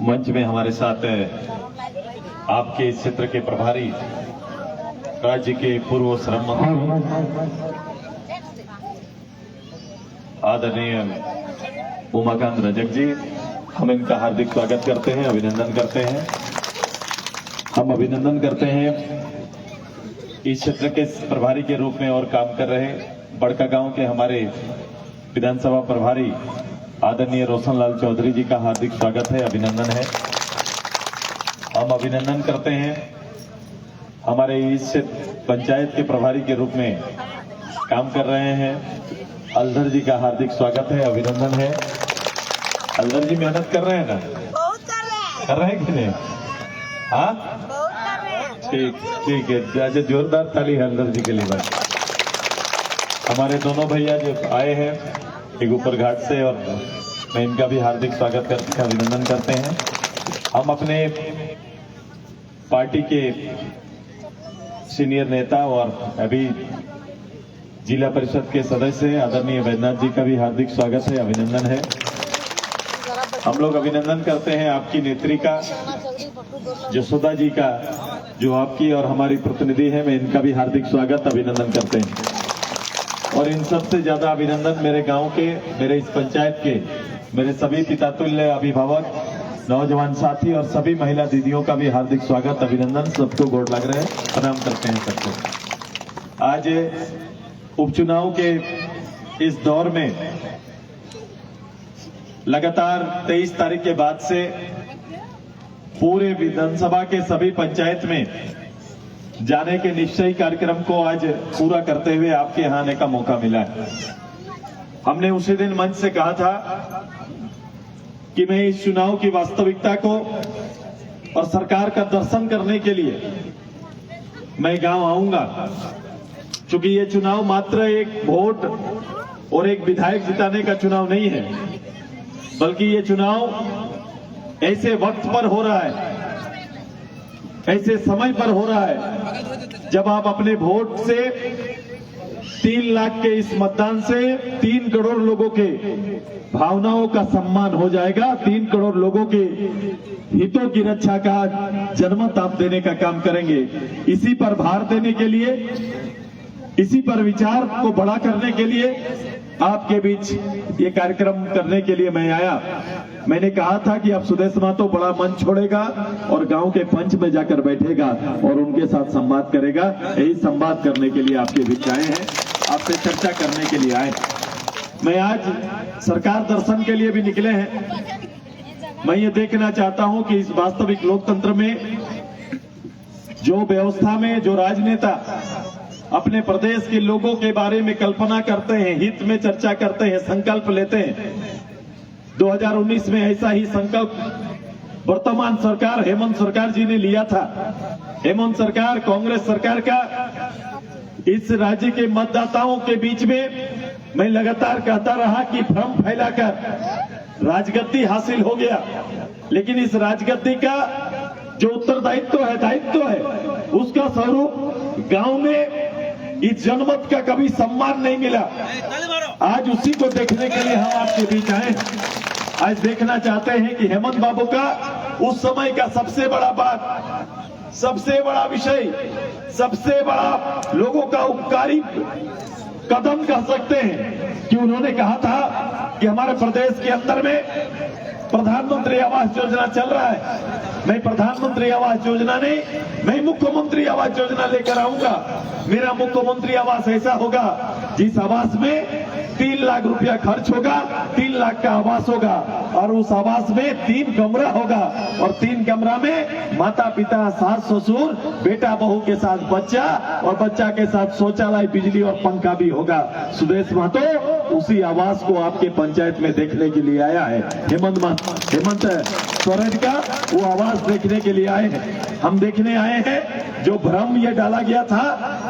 मंच में हमारे साथ आपके इस क्षेत्र के प्रभारी राज्य के पूर्व श्रम मंत्री आदरणीय उमाकांत रजक जी, हम इनका हार्दिक स्वागत करते हैं, अभिनंदन करते हैं। हम अभिनंदन करते हैं इस क्षेत्र के प्रभारी के रूप में और काम कर रहे बड़का गांव के हमारे विधानसभा प्रभारी आदरणीय रोशन लाल चौधरी जी का हार्दिक स्वागत है, अभिनंदन है। हम अभिनंदन करते हैं हमारे इस पंचायत के प्रभारी के रूप में काम कर रहे हैं अलधर जी का हार्दिक स्वागत है, अभिनंदन है। अलधर जी मेहनत कर रहे हैं ना? बहुत कर रहे हैं कि नहीं? हाँ, बहुत कर रहे हैं। ठीक है, आज जोरदार ताली है अलधर जी के लिए। बस हमारे दोनों भैया जो आए हैं एक ऊपर घाट से, और मैं इनका भी हार्दिक स्वागत करते हैं, अभिनंदन करते हैं। हम अपने पार्टी के सीनियर नेता और अभी जिला परिषद के सदस्य आदरणीय वैद्यनाथ जी का भी हार्दिक स्वागत है, अभिनंदन है। हम लोग अभिनंदन करते हैं आपकी नेत्री का, जसोदा जी का, जो आपकी और हमारी प्रतिनिधि है, मैं इनका भी हार्दिक स्वागत अभिनंदन करते हैं। और इन सबसे ज्यादा अभिनंदन मेरे गांव के, मेरे इस पंचायत के मेरे सभी पितातुल्य अभिभावक, नौजवान साथी और सभी महिला दीदियों का भी हार्दिक स्वागत अभिनंदन। सबको गोड़ लग रहे हैं, प्रणाम करते हैं सबको। आज उपचुनाव के इस दौर में लगातार 23 तारीख के बाद से पूरे विधानसभा के सभी पंचायत में जाने के निश्चयी कार्यक्रम को आज पूरा करते हुए आपके यहां आने का मौका मिला है। हमने उसी दिन मंच से कहा था कि मैं इस चुनाव की वास्तविकता को और सरकार का दर्शन करने के लिए मैं गांव आऊंगा, क्योंकि ये चुनाव मात्र एक वोट और एक विधायक जिताने का चुनाव नहीं है, बल्कि ये चुनाव ऐसे वक्त पर हो रहा है, ऐसे समय पर हो रहा है जब आप अपने वोट से 3 लाख के इस मतदान से 3 करोड़ लोगों के भावनाओं का सम्मान हो जाएगा। 3 करोड़ लोगों के हितों की रक्षा का जनमत आप देने का काम करेंगे। इसी पर भार देने के लिए, इसी पर विचार को बड़ा करने के लिए आपके बीच ये कार्यक्रम करने के लिए मैं आया। मैंने कहा था कि अब सुदेश महतो बड़ा मंच छोड़ेगा और गांव के पंच में जाकर बैठेगा और उनके साथ संवाद करेगा। यही संवाद करने के लिए आपके बीच आए हैं, आपसे चर्चा करने के लिए आए। मैं आज सरकार दर्शन के लिए भी निकले हैं। मैं ये देखना चाहता हूं कि इस वास्तविक लोकतंत्र में जो व्यवस्था में जो राजनेता अपने प्रदेश के लोगों के बारे में कल्पना करते हैं, हित में चर्चा करते हैं, संकल्प लेते हैं। 2019 में ऐसा ही संकल्प वर्तमान सरकार हेमंत सरकार जी ने लिया था। हेमंत सरकार, कांग्रेस सरकार का इस राज्य के मतदाताओं के बीच में मैं लगातार कहता रहा कि भ्रम फैलाकर राजगद्दी हासिल हो गया, लेकिन इस राजगद्दी का जो उत्तरदायित्व है, दायित्व है, उसका स्वरूप गांव में इस जनमत का कभी सम्मान नहीं मिला। आज उसी को देखने के लिए हम आपके बीच आए। आज देखना चाहते हैं कि हेमंत बाबू का उस समय का सबसे बड़ा बात, सबसे बड़ा विषय, सबसे बड़ा लोगों का उपकारी कदम कह सकते हैं कि उन्होंने कहा था कि हमारे प्रदेश के अंदर में प्रधानमंत्री आवास योजना चल रहा है। मैं प्रधानमंत्री आवास योजना नहीं, मैं मुख्यमंत्री आवास योजना लेकर आऊंगा। मेरा मुख्यमंत्री आवास ऐसा होगा जिस आवास में 3 लाख रुपया खर्च होगा, 3 लाख का आवास होगा, और उस आवास में 3 कमरा होगा, और 3 कमरा में माता पिता, सास ससुर, बेटा बहू के साथ बच्चा, और बच्चा के साथ शौचालय, बिजली और पंखा भी होगा। सुदेश महतो उसी आवास को आपके पंचायत में देखने के लिए आया है। हेमंत सोरेन का वो आवास देखने के लिए आए हैं। हम देखने आए हैं जो भ्रम ये डाला गया था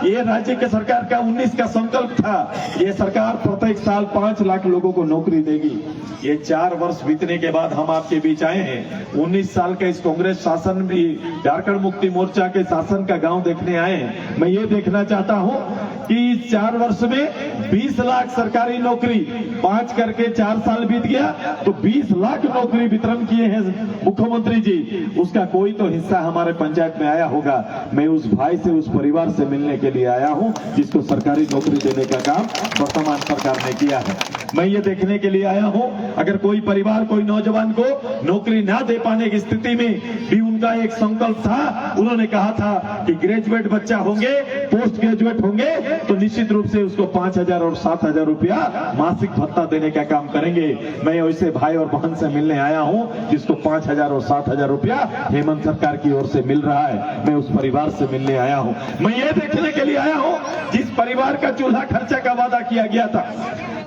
ये राज्य के सरकार का 19 का संकल्प था, ये सरकार प्रत्येक साल 5 लाख लोगों को नौकरी देगी। ये 4 वर्ष बीतने के बाद हम आपके बीच आए हैं। 19 साल का इस कांग्रेस शासन भी, झारखंड मुक्ति मोर्चा के शासन का गांव देखने आए हैं। मैं ये देखना चाहता हूं कि इस 4 वर्ष में 20 लाख सरकारी नौकरी, 5 करके 4 साल बीत गया तो 20 लाख नौकरी वितरण किए हैं मुख्यमंत्री जी। उसका कोई तो हिस्सा हमारे पंचायत में आया होगा। मैं उस भाई से, उस परिवार से मिलने के लिए आया हूं जिसको सरकारी नौकरी देने का काम वर्तमान सरकार ने किया है। मैं ये देखने के लिए आया हूं, अगर कोई परिवार, कोई नौजवान को नौकरी ना दे पाने की स्थिति में भी उनका एक संकल्प था। उन्होंने कहा था कि ग्रेजुएट बच्चा होंगे, पोस्ट ग्रेजुएट होंगे तो निश्चित रूप से उसको 5,000 और 7,000 रुपया मासिक भत्ता देने का काम करेंगे। मैं वैसे भाई और बहन से मिलने आया हूं जिसको 5,000 और 7,000 रुपया हेमंत सरकार की ओर से मिल रहा है। मैं उस परिवार से मिलने आया हूं। मैं ये देखने के लिए आया हूं जिस परिवार का चूल्हा खर्चा का वादा किया गया था,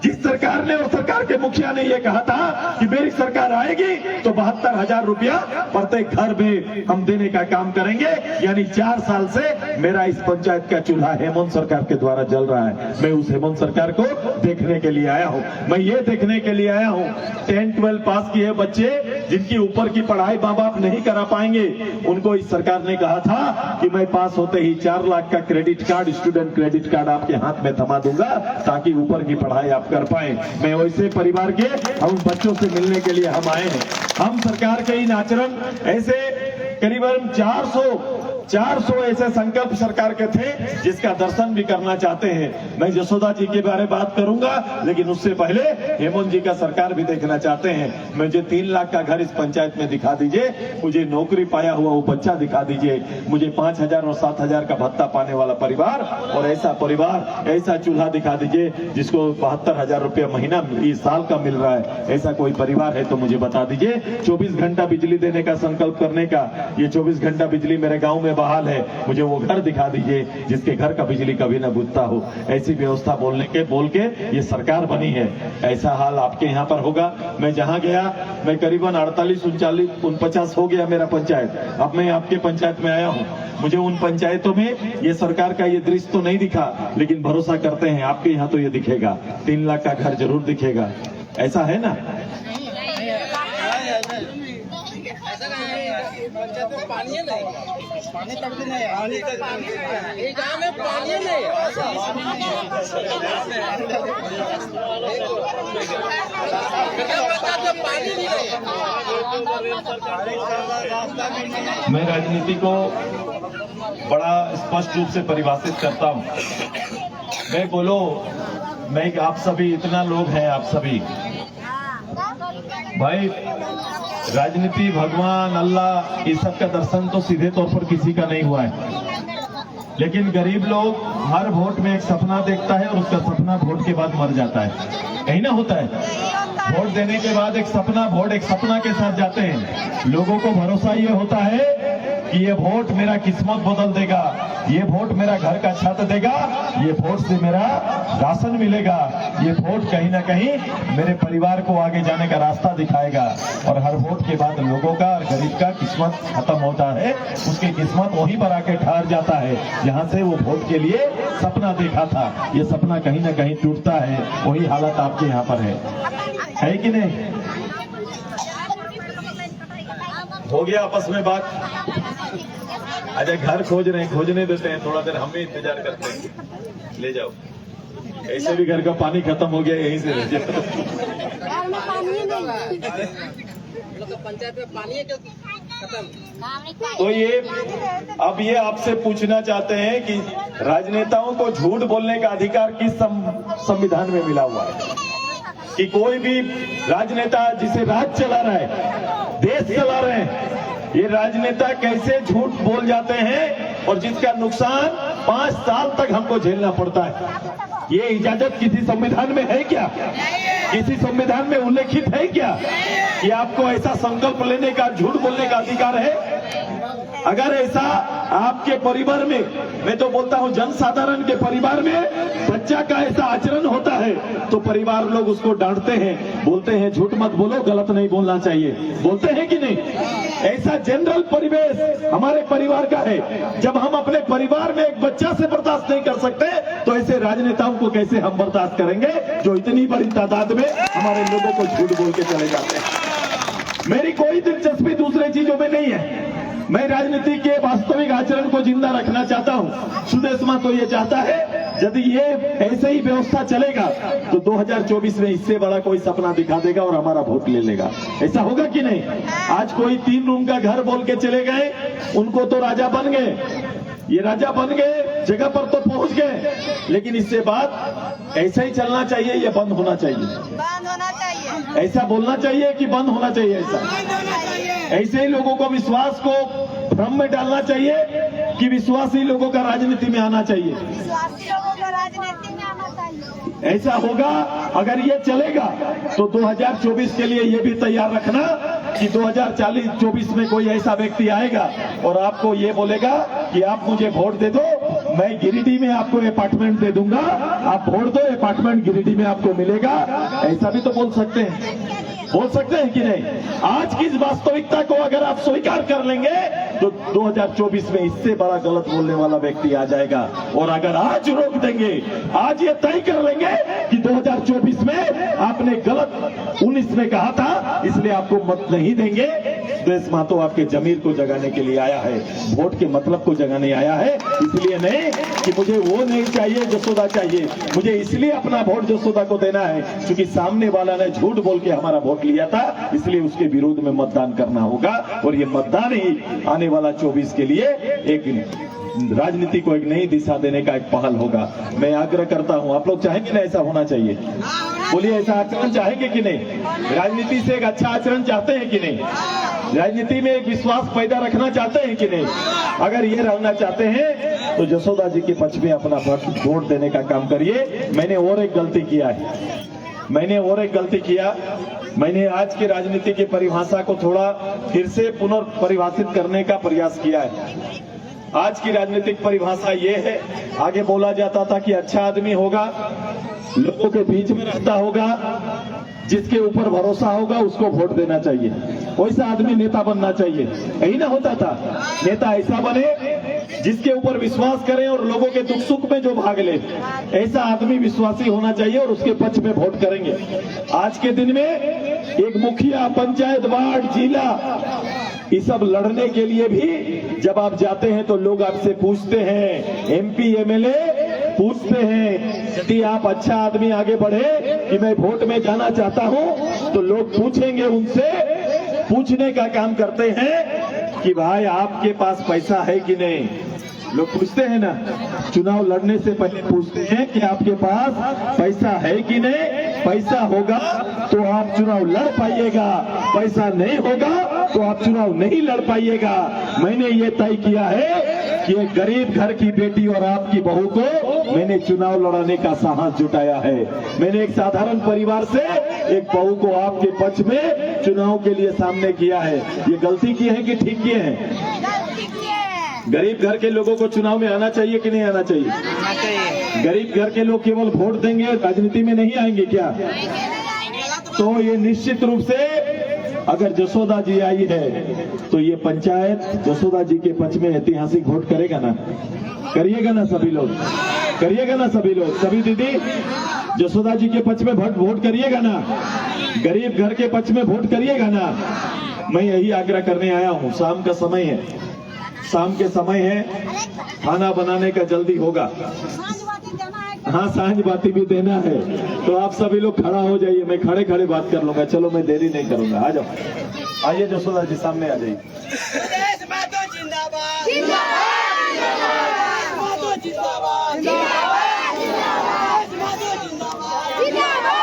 जिस सरकार ने और सरकार के मुखिया ने यह कहा था कि मेरी सरकार आएगी तो 72,000 रुपया प्रत्येक घर में हम देने का काम करेंगे। यानी 4 साल से मेरा इस पंचायत का चूल्हा हेमंत सरकार के द्वारा जल रहा है। मैं उस हेमंत सरकार को देखने के लिए आया हूं। मैं ये देखने के लिए आया हूं 10-12 पास किए बच्चे जिनकी ऊपर की पढ़ाई माँ बाप नहीं करा पाएंगे, उनको इस सरकार ने कहा था कि मैं पास होते ही 4 लाख का credit card, student credit card आपके हाथ में थमा दूंगा ताकि ऊपर की पढ़ाई आप कर पाए। मैं वैसे परिवार के हम बच्चों से मिलने के लिए हम आए हैं। हम सरकार के इन आचरण ऐसे करीबन 400 ऐसे संकल्प सरकार के थे जिसका दर्शन भी करना चाहते हैं। मैं जसोदा जी के बारे में बात करूंगा, लेकिन उससे पहले हेमंत जी का सरकार भी देखना चाहते हैं। मुझे 3 लाख का घर इस पंचायत में दिखा दीजिए, मुझे नौकरी पाया हुआ वो बच्चा दिखा दीजिए, मुझे 5,000 और 7,000 का भत्ता पाने वाला परिवार और ऐसा परिवार, ऐसा चूल्हा दिखा दीजिए जिसको 72,000 रुपया महीना इस साल का मिल रहा है। ऐसा कोई परिवार है तो मुझे बता दीजिए। 24 घंटा बिजली देने का संकल्प करने का, ये 24 घंटा बिजली मेरे गाँव में बहाल है, मुझे वो घर दिखा दीजिए जिसके घर का बिजली कभी न बुझता हो। ऐसी व्यवस्था बोल के ये सरकार बनी है। ऐसा हाल आपके यहाँ पर होगा। मैं जहाँ गया, मैं करीबन 48, 39, 49 हो गया मेरा पंचायत। अब मैं आपके पंचायत में आया हूँ। मुझे उन पंचायतों में ये सरकार का ये दृश्य तो नहीं दिखा, लेकिन भरोसा करते हैं आपके यहाँ तो ये दिखेगा। 3 लाख का घर जरूर दिखेगा। ऐसा है ना? पंचायत में पानी नहीं, पानी तक भी नहीं, ये गाँव में पानी नहीं। मैं राजनीति को बड़ा स्पष्ट रूप से परिभाषित करता हूं। मैं बोलो, मैं आप सभी, इतना लोग हैं आप सभी भाई, राजनीति, भगवान, अल्लाह, इस सब का दर्शन तो सीधे तौर पर किसी का नहीं हुआ है, लेकिन गरीब लोग हर वोट में एक सपना देखता है और उसका सपना वोट के बाद मर जाता है। यही ना होता है? वोट देने के बाद एक सपना, वोट एक सपना के साथ जाते हैं। लोगों को भरोसा ये होता है कि ये वोट मेरा किस्मत बदल देगा, ये वोट मेरा घर का छत देगा, ये वोट से मेरा राशन मिलेगा, ये वोट कहीं ना कहीं मेरे परिवार को आगे जाने का रास्ता दिखाएगा। और हर वोट के बाद लोगों का और गरीब का किस्मत खत्म होता है, उसकी किस्मत वहीं पर आके ठहर जाता है जहां से वो वोट के लिए सपना देखा था। ये सपना कहीं ना कहीं टूटता है। वही हालत आपके यहाँ पर है कि नहीं? हो गया आपस में बात? अच्छा, घर खोज रहे हैं, खोजने देते हैं, थोड़ा देर हम भी इंतजार करते हैं। ले जाओ, ऐसे भी घर का पानी खत्म हो गया, यहीं से ले जाओ। पंचायत में पानी है जो खत्म। तो ये अब ये आपसे पूछना चाहते हैं कि राजनेताओं को झूठ बोलने का अधिकार किस संविधान में मिला हुआ है? कि कोई भी राजनेता जिसे राज चला रहा है, देश चला रहे हैं, ये राजनेता कैसे झूठ बोल जाते हैं और जिसका नुकसान 5 साल तक हमको झेलना पड़ता है? ये इजाजत किसी संविधान में है क्या? किसी संविधान में उल्लेखित है क्या कि आपको ऐसा संकल्प लेने का, झूठ बोलने का अधिकार है? अगर ऐसा आपके परिवार में, मैं तो बोलता हूं जनसाधारण के परिवार में बच्चा का ऐसा आचरण होता है तो परिवार लोग उसको डांटते हैं, बोलते हैं झूठ मत बोलो, गलत नहीं बोलना चाहिए, बोलते हैं कि नहीं? ऐसा जनरल परिवेश हमारे परिवार का है। जब हम अपने परिवार में एक बच्चा से बर्दाश्त नहीं कर सकते तो ऐसे राजनेताओं को कैसे हम बर्दाश्त करेंगे जो इतनी बड़ी तादाद में हमारे लोगों को झूठ बोल के चले जाते हैं। मेरी कोई दिलचस्पी दूसरे चीजों में नहीं है, मैं राजनीति के वास्तविक आचरण को जिंदा रखना चाहता हूं। सुदेशमा तो ये चाहता है यदि ये ऐसे ही व्यवस्था चलेगा तो 2024 में इससे बड़ा कोई सपना दिखा देगा और हमारा वोट ले लेगा। ऐसा होगा कि नहीं? आज कोई 3 रूम का घर बोल के चले गए, उनको तो राजा बन गए, ये राजा बन गए, जगह पर तो पहुंच गए, लेकिन इससे बात ऐसा ही चलना चाहिए, ये बंद होना चाहिए, बंद होना चाहिए, ऐसा बोलना चाहिए कि बंद होना चाहिए, ऐसा ऐसे ही लोगों को विश्वास को भ्रम में डालना चाहिए कि विश्वासी लोगों का राजनीति में आना चाहिए, विश्वासी लोगों को राजनीति में आना चाहिए। ऐसा होगा। अगर ये चलेगा तो 2024 के लिए ये भी तैयार रखना कि 2024 में कोई ऐसा व्यक्ति आएगा और आपको ये बोलेगा कि आप मुझे वोट दे दो, मैं गिरिडीह में आपको अपार्टमेंट दे दूंगा, आप वोट दो, अपार्टमेंट गिरिडीह में आपको मिलेगा। ऐसा भी तो बोल सकते हैं कि नहीं? आज की इस वास्तविकता को अगर आप स्वीकार कर लेंगे तो 2024 में इससे बड़ा गलत बोलने वाला व्यक्ति आ जाएगा। और अगर आज रोक देंगे, आज ये तय कर लेंगे कि 2024 में आपने गलत 19 में कहा था इसलिए आपको मत नहीं देंगे, देश मातो आपके जमीर को जगाने के लिए आया है, वोट के मतलब को जगाने आया है। इसलिए नहीं कि मुझे वो नहीं चाहिए, जसोदा चाहिए, मुझे इसलिए अपना वोट जसोदा को देना है क्योंकि सामने वाला ने झूठ बोल के हमारा वोट लिया था, इसलिए उसके विरोध में मतदान करना होगा। और ये मतदान ही आने वाला 24 के लिए एक राजनीति को एक नई दिशा देने का एक पहल होगा। मैं आग्रह करता हूं, आप लोग चाहेंगे ना ऐसा होना चाहिए? बोलिए, ऐसा आचरण चाहेंगे कि नहीं? राजनीति से एक अच्छा आचरण चाहते हैं कि नहीं? राजनीति में एक विश्वास पैदा रखना चाहते हैं कि नहीं? अगर ये रहना चाहते हैं तो जसोदा जी के पक्ष में अपना वोट देने का काम करिए। मैंने और एक गलती किया, मैंने आज की राजनीति की परिभाषा को थोड़ा फिर से पुनर्परिभाषित करने का प्रयास किया है। आज की राजनीतिक परिभाषा ये है, आगे बोला जाता था कि अच्छा आदमी होगा, लोगों के बीच में रहता होगा, जिसके ऊपर भरोसा होगा उसको वोट देना चाहिए, वैसा आदमी नेता बनना चाहिए। यही ना होता था? नेता ऐसा बने जिसके ऊपर विश्वास करें और लोगों के दुख सुख में जो भाग ले, ऐसा आदमी विश्वासी होना चाहिए और उसके पक्ष में वोट करेंगे। आज के दिन में एक मुखिया, पंचायत, वार्ड, जिला, ये सब लड़ने के लिए भी जब आप जाते हैं तो लोग आपसे पूछते हैं, एमपी एमएलए पूछते हैं यदि आप अच्छा आदमी आगे बढ़े कि मैं वोट में जाना चाहता हूं तो लोग पूछेंगे, उनसे पूछने का काम करते हैं कि भाई आपके पास पैसा है कि नहीं। लोग पूछते हैं ना, चुनाव लड़ने से पहले पूछते हैं कि आपके पास पैसा है कि नहीं। पैसा होगा तो आप चुनाव लड़ पाइएगा, पैसा नहीं होगा तो आप चुनाव नहीं लड़ पाइएगा। मैंने ये तय किया है कि एक गरीब घर की बेटी और आपकी बहू को मैंने चुनाव लड़ाने का साहस जुटाया है। मैंने एक साधारण परिवार से एक बहू को आपके पक्ष में चुनाव के लिए सामने किया है। ये गलती की है कि ठीक किए हैं? गरीब घर के लोगों को चुनाव में आना चाहिए कि नहीं आना चाहिए? गरीब घर के लोग केवल वोट देंगे, राजनीति में नहीं आएंगे क्या? तो ये निश्चित रूप से अगर जसोदा जी आई है तो ये पंचायत जसोदा जी के पक्ष में ऐतिहासिक वोट करेगा ना? करिएगा ना सभी लोग? करिएगा ना सभी लोग? सभी दीदी जसोदा जी के पक्ष में वोट करिएगा ना? गरीब घर के पक्ष में वोट करिएगा ना? मैं यही आग्रह करने आया हूँ। शाम का समय है, शाम के समय है, खाना बनाने का जल्दी होगा। हाँ, सांझ बाती भी देना है, तो आप सभी लोग खड़ा हो जाइए, मैं खड़े खड़े बात कर लूंगा। चलो, मैं देरी नहीं करूंगा। आ जाओ, आइए जसोदा जी सामने आ जाइए।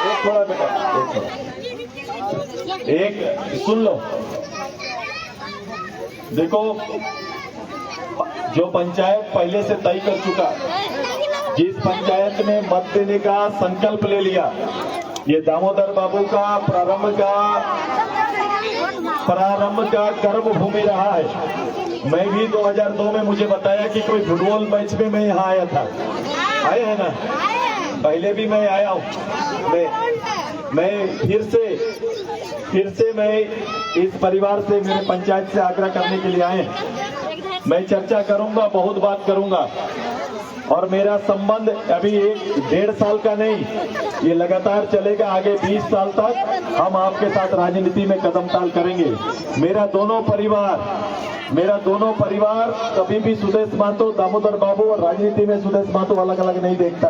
एक थोड़ा बेटा, एक सुन लो। देखो, जो पंचायत पहले से तय कर चुका, जिस पंचायत में मत देने का संकल्प ले लिया, ये दामोदर बाबू का प्रारंभ का कर्म भूमि रहा है। मैं भी 2002 में मुझे बताया कि कोई फुटबॉल मैच में मैं यहाँ आया था। आए हैं ना, पहले भी मैं आया हूँ। मैं फिर से मैं इस परिवार से, मेरे पंचायत से आग्रह करने के लिए आए हैं। मैं चर्चा करूंगा, बहुत बात करूंगा, और मेरा संबंध अभी 1-1.5 साल का नहीं, ये लगातार चलेगा आगे 20 साल तक। हम आपके साथ राजनीति में कदम ताल करेंगे। मेरा दोनों परिवार कभी भी सुदेश महतो, दामोदर बाबू और राजनीति में सुदेश महतो अलग अलग नहीं देखता।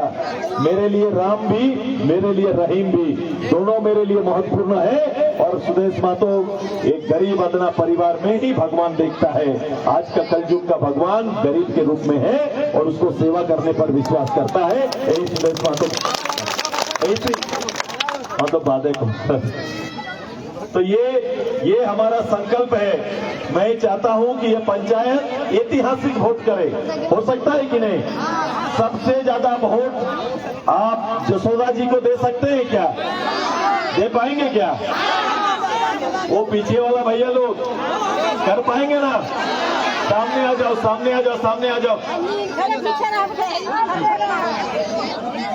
मेरे लिए राम भी, मेरे लिए रहीम भी, दोनों मेरे लिए महत्वपूर्ण है। और सुदेश महतो एक गरीब अदना परिवार में ही भगवान देखता है। आज का कलयुग का भगवान गरीब के रूप में है और उसको सेवा करने पर विश्वास करता है। यही सुदेश महतो, ऐसी मतलब बातें को। तो ये हमारा संकल्प है। मैं चाहता हूं कि ये पंचायत ऐतिहासिक वोट करे। हो सकता है कि नहीं? सबसे ज्यादा वोट आप जसोदा जी को दे सकते हैं क्या? दे पाएंगे क्या? वो पीछे वाला भैया लोग कर पाएंगे ना? सामने आ जाओ, सामने आ जाओ, सामने आ जाओ।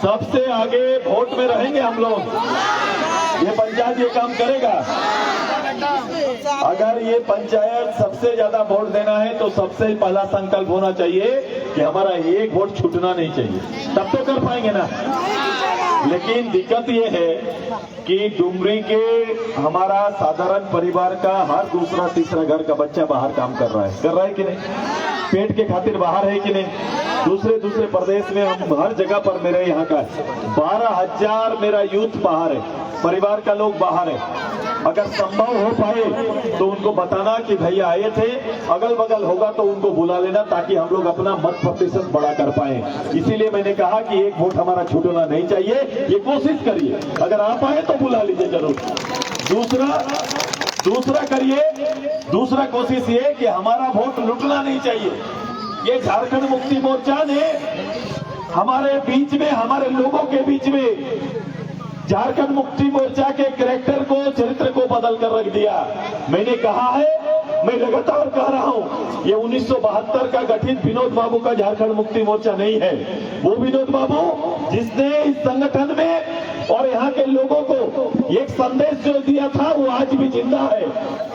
सबसे आगे वोट में रहेंगे हम लोग। ये पंचायत ये काम करेगा। अगर ये पंचायत सबसे ज्यादा वोट देना है तो सबसे पहला संकल्प होना चाहिए कि हमारा एक वोट छूटना नहीं चाहिए। तब तो कर पाएंगे ना। लेकिन दिक्कत ये है कि डुमरी के हमारा साधारण परिवार का हर दूसरा तीसरा घर का बच्चा बाहर काम कर रहा है कि नहीं? पेट के खातिर बाहर है कि नहीं? दूसरे प्रदेश में हम हर जगह पर, मेरे यहाँ का 12,000 मेरा यूथ बाहर है, परिवार का लोग बाहर है। अगर संभव हो पाए तो उनको बताना कि भैया आए थे, अगल बगल होगा तो उनको बुला लेना, ताकि हम लोग अपना मत प्रतिशत बढ़ा कर पाए। इसीलिए मैंने कहा कि एक वोट हमारा छूटना नहीं चाहिए। ये कोशिश करिए, अगर आप आए तो बुला लीजिए जरूर। दूसरा करिए, दूसरा कोशिश ये कि हमारा वोट लुटना नहीं चाहिए। ये झारखंड मुक्ति मोर्चा ने हमारे बीच में, हमारे लोगों के बीच में झारखंड मुक्ति मोर्चा के कैरेक्टर को, चरित्र को बदल कर रख दिया। मैंने कहा है, मैं लगातार कह रहा हूं, ये 1972 का गठित विनोद बाबू का झारखंड मुक्ति मोर्चा नहीं है। वो विनोद बाबू जिसने इस संगठन में और यहाँ के लोगों को एक संदेश जो दिया था वो आज भी जिंदा है।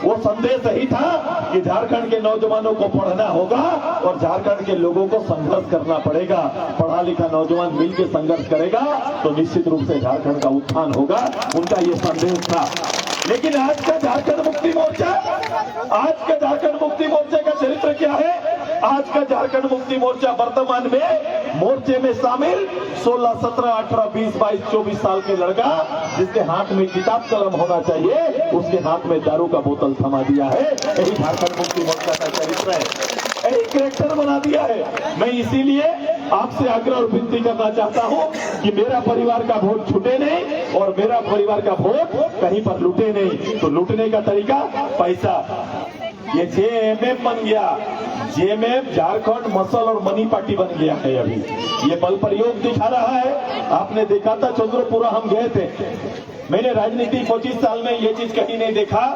वो संदेश यही था कि झारखंड के नौजवानों को पढ़ना होगा और झारखंड के लोगों को संघर्ष करना पड़ेगा। पढ़ा लिखा नौजवान मिलकर संघर्ष करेगा तो निश्चित रूप से झारखंड का उत्थान होगा। उनका ये संदेश था। लेकिन आज का झारखंड मुक्ति मोर्चा का चरित्र क्या है? आज का झारखंड मुक्ति मोर्चा वर्तमान में मोर्चे में शामिल 16, 17, 18, 20, 22, 24 साल के लड़का जिसके हाथ में किताब कलम होना चाहिए, उसके हाथ में दारू का बोतल थमा दिया है। यही झारखंड मुक्ति मोर्चा का चरित्र है, यही कैरेक्टर बना दिया है। मैं इसीलिए आपसे आग्रह और विनती करना चाहता हूं कि मेरा परिवार का वोट छूटे नहीं और मेरा परिवार का वोट कहीं पर लूटे नहीं। तो लूटने का तरीका पैसा, ये JMM बन गया। JMM झारखंड मसल और मनी पार्टी बन गया है। अभी ये बल प्रयोग दिखा रहा है। आपने देखा था चंद्रपुरा हम गए थे, मैंने राजनीति 25 साल में ये चीज कहीं नहीं देखा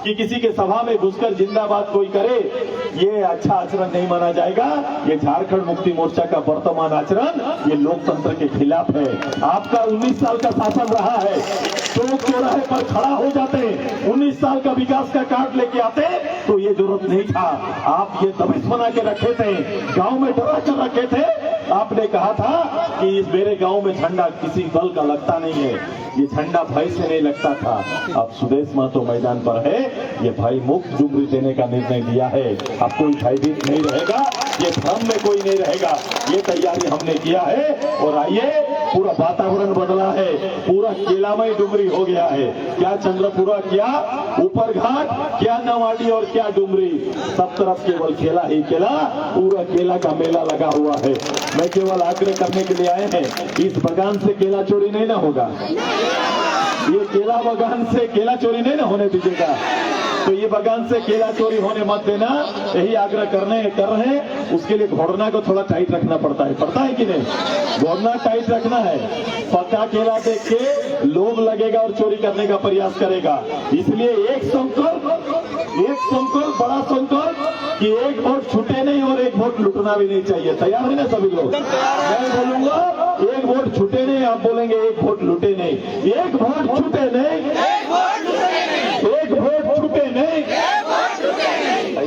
कि किसी के सभा में घुसकर जिंदाबाद कोई करे। ये अच्छा आचरण नहीं माना जाएगा। ये झारखंड मुक्ति मोर्चा का वर्तमान आचरण ये लोकतंत्र के खिलाफ है। आपका 19 साल का शासन रहा है, चौक चौराहे पर खड़ा हो जाते, 19 साल का विकास का कार्ड लेके आते तो ये जरूरत नहीं था। आप ये दबिश बना के रखे थे, गांव में डरा कर रखे थे। आपने कहा था कि इस मेरे गांव में झंडा किसी दल का लगता नहीं है, ये झंडा भय से नहीं लगता था। अब सुदेश महतो मैदान पर है, ये भय मुक्त डुमरी देने का निर्णय लिया है। अब कोई भयभीत नहीं रहेगा, ये भ्रम में कोई नहीं रहेगा। ये तैयारी हमने किया है और आइए, पूरा वातावरण बदला है, पूरा केलामय डुमरी हो गया है। क्या चंद्रपुरा, क्या ऊपर घाट, क्या नवाडी और क्या डुमरी, सब तरफ केवल केला ही केला, पूरा केला का मेला लगा हुआ है। मैं केवल आग्रह करने के लिए आए हैं, इस बगान से केला चोरी नहीं ना होगा। ये केला बगान से केला चोरी नहीं ना होने दीजिएगा। तो ये बगान से केला चोरी होने मत देना, यही आग्रह कर रहे हैं। उसके लिए घोड़ना को थोड़ा टाइट रखना पड़ता है कि नहीं? घोड़ना टाइट रखना है। पक्का केला देख के लोभ लगेगा और चोरी करने का प्रयास करेगा। इसलिए एक संकल्प, बड़ा संकल्प कि एक वोट छूटे नहीं और एक वोट लुटना भी नहीं चाहिए। तैयार है ना सभी लोग? मैं बोलूंगा एक वोट छूटे नहीं, आप बोलेंगे एक वोट लुटे नहीं। एक वोट छूटे नहीं, एक वोट छूटे नहीं।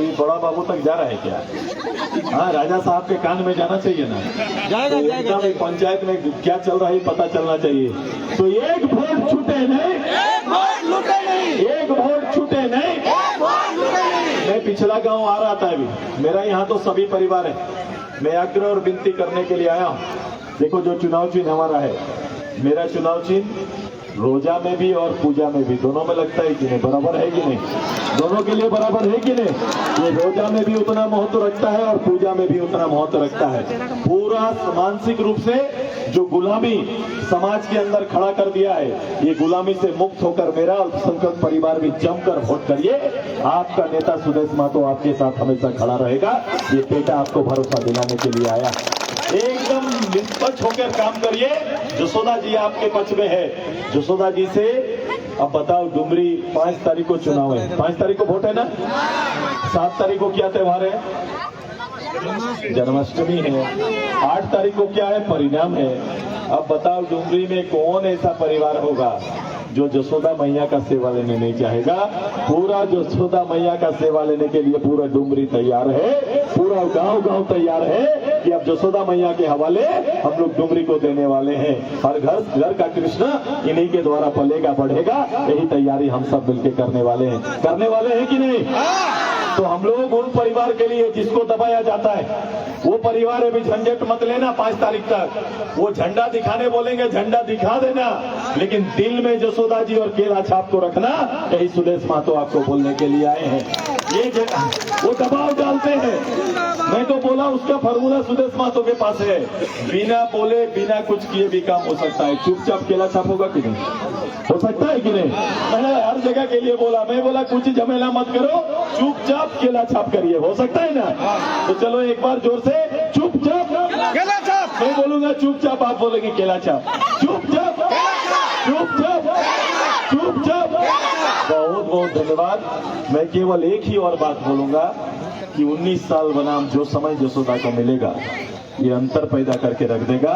ये बड़ा बाबू तक जा रहा है क्या? हाँ, राजा साहब के कान में जाना चाहिए ना। जाएगा तो जाएगा एकदम पंचायत में क्या चल रहा है पता चलना चाहिए। तो एक वोट छूटे नहीं, एक वोट लूटे नहीं, एक वोट छूटे नहीं। एक वोट लूटे नहीं। मैं पिछला गांव आ रहा था अभी, मेरा यहाँ तो सभी परिवार है। मैं आग्रह और विनती करने के लिए आया हूँ। देखो जो चुनाव चिन्ह हमारा है, मेरा चुनाव चिन्ह रोजा में भी और पूजा में भी, दोनों में लगता है कि नहीं? बराबर है कि नहीं? दोनों के लिए बराबर है कि नहीं? ये रोजा में भी उतना महत्व रखता है और पूजा में भी उतना महत्व रखता है। पूरा मानसिक रूप से जो गुलामी समाज के अंदर खड़ा कर दिया है, ये गुलामी से मुक्त होकर मेरा अल्पसंख्यक परिवार भी जमकर वोट करिए। आपका नेता सुदेश महतो आपके साथ हमेशा खड़ा रहेगा। ये बेटा आपको भरोसा दिलाने के लिए आया। एकदम निष्पक्ष होकर काम करिए। जसोदा जी आपके पक्ष में है। जसोदा जी से अब बताओ, डुमरी 5 तारीख को चुनाव है, 5 तारीख को वोट है ना? 7 तारीख को क्या त्योहार है? जन्माष्टमी है। 8 तारीख को क्या है? परिणाम है। अब बताओ डुमरी में कौन ऐसा परिवार होगा जो जसोदा मैया का सेवा लेने नहीं चाहेगा? पूरा जसोदा मैया का सेवा लेने के लिए पूरा डुमरी तैयार है, पूरा गांव तैयार है कि अब जसोदा मैया के हवाले हम लोग डुमरी को देने वाले हैं। हर घर का कृष्ण इन्हीं के द्वारा पलेगा बढ़ेगा। यही तैयारी हम सब मिलकर करने वाले हैं कि नहीं? तो हम लोग उन परिवार के लिए जिसको दबाया जाता है, वो परिवार अभी झंझट मत लेना। 5 तारीख तक वो झंडा दिखाने बोलेंगे, झंडा दिखा देना, लेकिन दिल में जसोदा जी और केला छाप को रखना। यही सुदेश महतो आपको बोलने के लिए आए हैं। ये वो दबाव डालते हैं। मैं तो बोला उसका फॉर्मूला सुदेश महतो के पास है। बिना बोले बिना कुछ किए भी काम हो सकता है। चुपचाप केला छाप होगा कि नहीं? हो सकता है कि नहीं? मैंने हर जगह के लिए बोला, मैं बोला कुछ झमेला मत करो, चुपचाप केला छाप करिए। हो सकता है ना? तो चलो एक बार जोर से चुपचाप केला छाप। मैं बोलूंगा चुपचाप, आप बोलेंगे केला छाप। चुपचाप चुपचाप चुपचाप। बहुत बहुत धन्यवाद। मैं केवल एक ही और बात बोलूंगा कि 19 साल बनाम जो समय जसोदा को मिलेगा, ये अंतर पैदा करके रख देगा।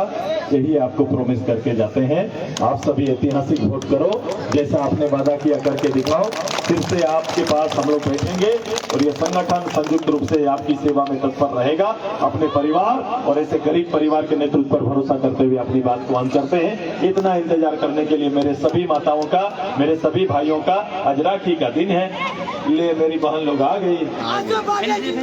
यही आपको प्रॉमिस करके जाते हैं। आप सभी ऐतिहासिक वोट करो, जैसा आपने वादा किया करके दिखाओ। फिर से आपके पास हम लोग बैठेंगे और ये संगठन संयुक्त रूप से आपकी सेवा में तत्पर रहेगा। अपने परिवार और ऐसे गरीब परिवार के नेतृत्व पर भरोसा करते हुए अपनी बात को हम करते हैं। इतना इंतजार करने के लिए मेरे सभी माताओं का, मेरे सभी भाइयों का, आज राखी का दिन है। ले मेरी बहन लोग आ गई।